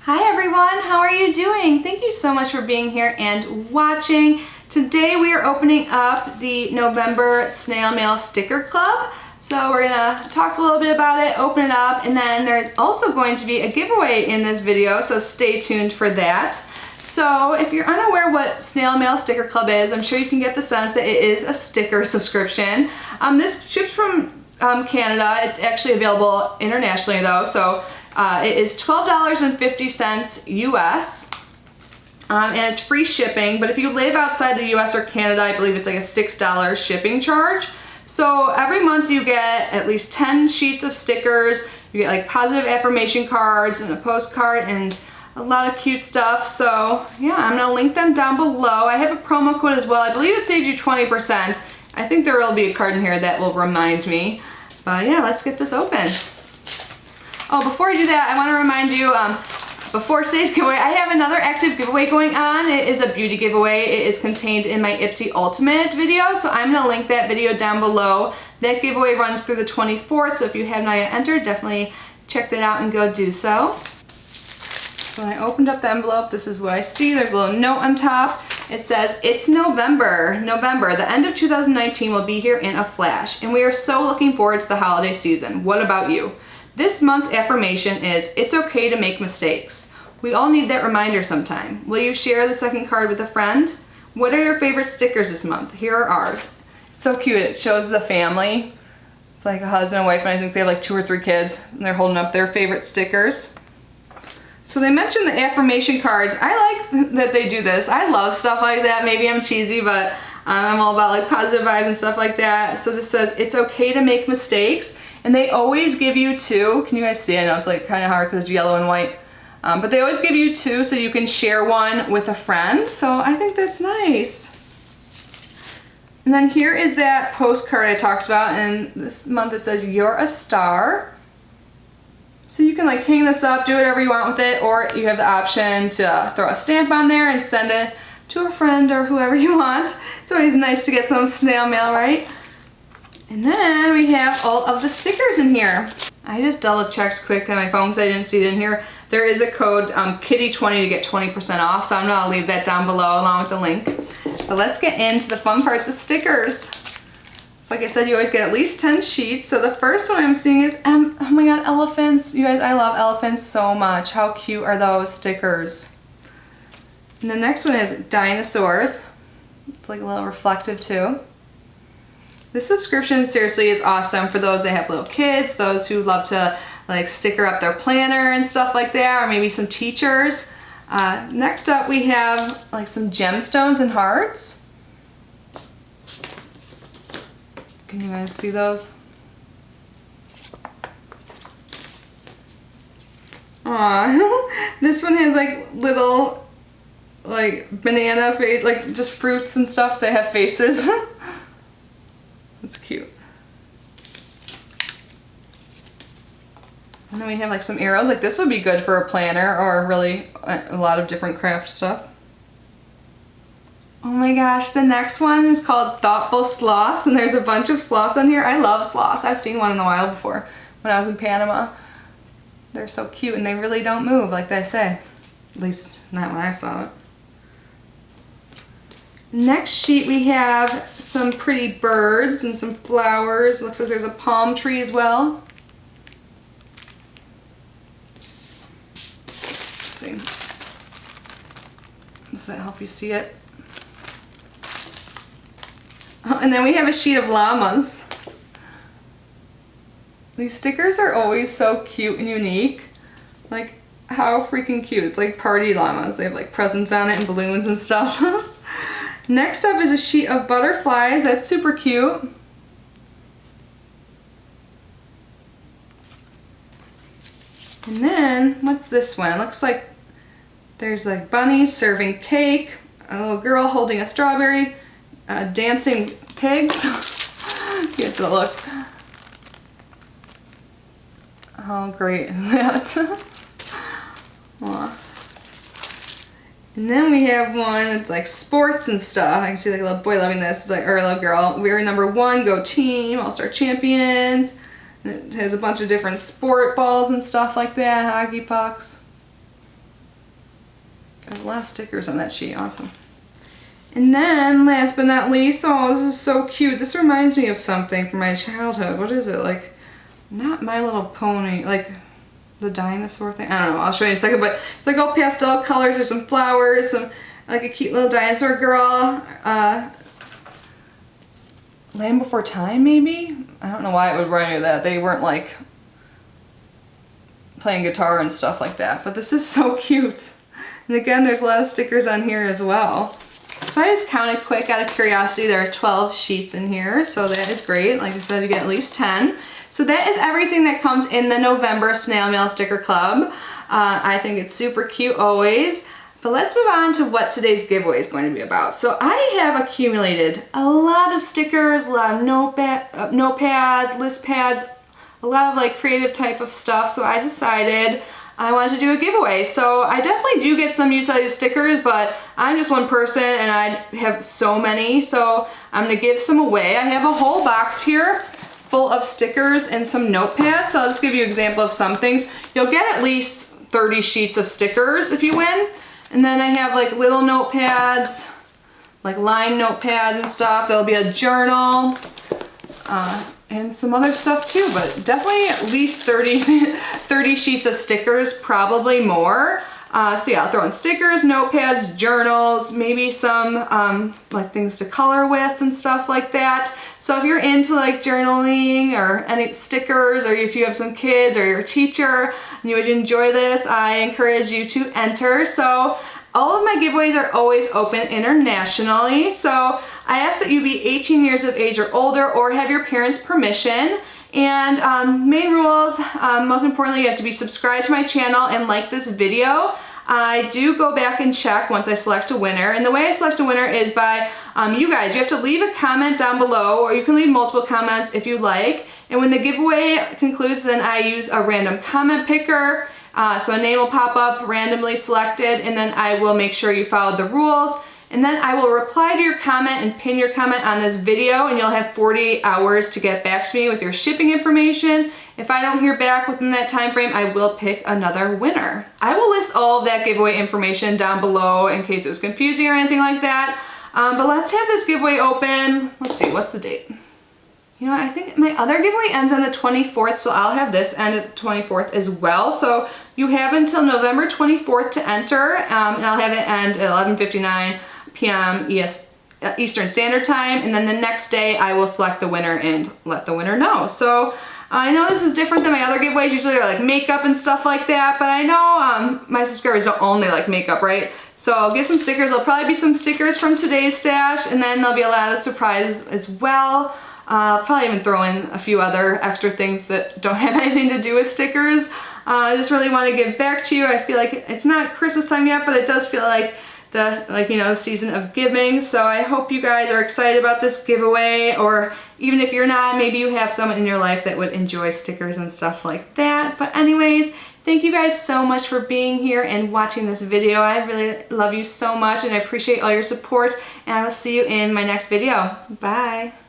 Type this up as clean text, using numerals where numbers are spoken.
Hi everyone, how are you doing? Thank you so much for being here and watching. Today we are opening up the November Snail Mail Sticker Club. So we're gonna talk a little bit about it, open it up, and then there's also going to be a giveaway in this video, so stay tuned for that. So if you're unaware what Snail Mail Sticker Club is, I'm sure you can get the sense that it is a sticker subscription. This ships from Canada. It's actually available internationally though, so it is $12.50 US, and it's free shipping, but if you live outside the US or Canada, I believe it's like a $6 shipping charge. So every month you get at least 10 sheets of stickers, you get like positive affirmation cards and a postcard and a lot of cute stuff. So yeah, I'm gonna link them down below. I have a promo code as well. I believe it saves you 20%. I think there will be a card in here that will remind me. But yeah, let's get this open. Oh, before I do that, I want to remind you, before today's giveaway, I have another active giveaway going on. It is a beauty giveaway. It is contained in my Ipsy Ultimate video, so I'm going to link that video down below. That giveaway runs through the 24th, so if you have not yet entered, definitely check that out and go do so. So when I opened up the envelope, this is what I see. There's a little note on top. It says, "It's November. November, the end of 2019 will be here in a flash, and we are so looking forward to the holiday season. What about you? This month's affirmation is, it's okay to make mistakes. We all need that reminder sometime. Will you share the second card with a friend? What are your favorite stickers this month? Here are ours." It's so cute. It shows the family. It's like a husband and wife, and I think they have like 2 or 3 kids, and they're holding up their favorite stickers. So they mentioned the affirmation cards. I like that they do this. I love stuff like that. Maybe I'm cheesy, but I'm all about like positive vibes and stuff like that. So this says, it's okay to make mistakes. And they always give you 2. Can you guys see? I know it's like kind of hard because it's yellow and white. But they always give you 2 so you can share one with a friend. So I think that's nice. And then here is that postcard I talked about. And this month it says, "You're a star." So you can like hang this up, do whatever you want with it, or you have the option to throw a stamp on there and send it to a friend or whoever you want. It's always nice to get some snail mail, right? And then we have all of the stickers in here. I just double checked quick on my phone because I didn't see it in here. There is a code Kitty20 to get 20% off, so I'm gonna leave that down below along with the link. But let's get into the fun part, the stickers. So like I said, you always get at least 10 sheets. So the first one I'm seeing is, oh my god, elephants. You guys, I love elephants so much. How cute are those stickers? And the next one is dinosaurs. It's like a little reflective too. This subscription seriously is awesome for those that have little kids, those who love to like sticker up their planner and stuff like that, or maybe some teachers. Next up we have like some gemstones and hearts. Can you guys see those? Aw, this one has like little like banana face, like just fruits and stuff that have faces. That's cute. And then we have like some arrows. Like this would be good for a planner or really a lot of different craft stuff. Oh my gosh, the next one is called Thoughtful Sloths, and there's a bunch of sloths on here. I love sloths. I've seen one in the wild before when I was in Panama. They're so cute and they really don't move like they say. At least not when I saw it. Next sheet we have some pretty birds and some flowers. Looks like there's a palm tree as well. Let's see. Does that help you see it? Oh, and then we have a sheet of llamas. These stickers are always so cute and unique. Like, how freaking cute. It's like party llamas. They have like presents on it and balloons and stuff. Next up is a sheet of butterflies. That's super cute. And then, what's this one? It looks like there's like bunnies serving cake, a little girl holding a strawberry, dancing pigs. You have to look. How great is that? Aw. And then we have one that's like sports and stuff. I can see like a little boy loving this. It's like, or a little girl. We're #1, go team, all-star champions. And it has a bunch of different sport balls and stuff like that, hockey pucks. There's a lot of stickers on that sheet, awesome. And then, last but not least, oh, this is so cute. This reminds me of something from my childhood. What is it? Like, not My Little Pony, like the dinosaur thing. I don't know, I'll show you in a second, but it's like all pastel colors. There's some flowers, some, like a cute little dinosaur girl. Land Before Time, maybe? I don't know why it would remind me of that. They weren't like playing guitar and stuff like that, but this is so cute. And again, there's a lot of stickers on here as well. So I just counted quick out of curiosity. There are 12 sheets in here, so that is great. Like I said, you get at least 10. So that is everything that comes in the November Snail Mail Sticker Club. I think it's super cute always. But let's move on to what today's giveaway is going to be about. So I have accumulated a lot of stickers, a lot of notepads, list pads, a lot of like creative type of stuff. So I decided I wanted to do a giveaway. So I definitely do get some use out of these stickers, but I'm just one person and I have so many. So I'm gonna give some away. I have a whole box here full of stickers and some notepads. So I'll just give you an example of some things. You'll get at least 30 sheets of stickers if you win. And then I have like little notepads, like line notepads and stuff. There'll be a journal and some other stuff too, but definitely at least 30 sheets of stickers, probably more. So yeah, I'll throw in stickers, notepads, journals, maybe some like things to color with and stuff like that. So if you're into like journaling or any stickers, or if you have some kids or you're a teacher and you would enjoy this, I encourage you to enter. So all of my giveaways are always open internationally. So I ask that you be 18 years of age or older or have your parents' permission. And main rules, most importantly, you have to be subscribed to my channel and like this video. I do go back and check once I select a winner. And the way I select a winner is by you guys. You have to leave a comment down below, or you can leave multiple comments if you like. And when the giveaway concludes, then I use a random comment picker. So a name will pop up, randomly selected, and then I will make sure you followed the rules. And then I will reply to your comment and pin your comment on this video, and you'll have 48 hours to get back to me with your shipping information. If I don't hear back within that time frame, I will pick another winner. I will list all of that giveaway information down below in case it was confusing or anything like that. But let's have this giveaway open. Let's see, what's the date? You know, I think my other giveaway ends on the 24th, so I'll have this end at the 24th as well. So you have until November 24th to enter, and I'll have it end at 11:59 p.m. Eastern Standard Time, and then the next day I will select the winner and let the winner know. So I know this is different than my other giveaways. Usually they're like makeup and stuff like that, but I know my subscribers don't only like makeup, right? So I'll give some stickers. There'll probably be some stickers from today's stash, and then there'll be a lot of surprises as well. I'll probably even throw in a few other extra things that don't have anything to do with stickers. I just really want to give back to you. I feel like it's not Christmas time yet, but it does feel like the season of giving. So I hope you guys are excited about this giveaway, or even if you're not, maybe you have someone in your life that would enjoy stickers and stuff like that. But anyways, thank you guys so much for being here and watching this video. I really love you so much, and I appreciate all your support, and I will see you in my next video. Bye.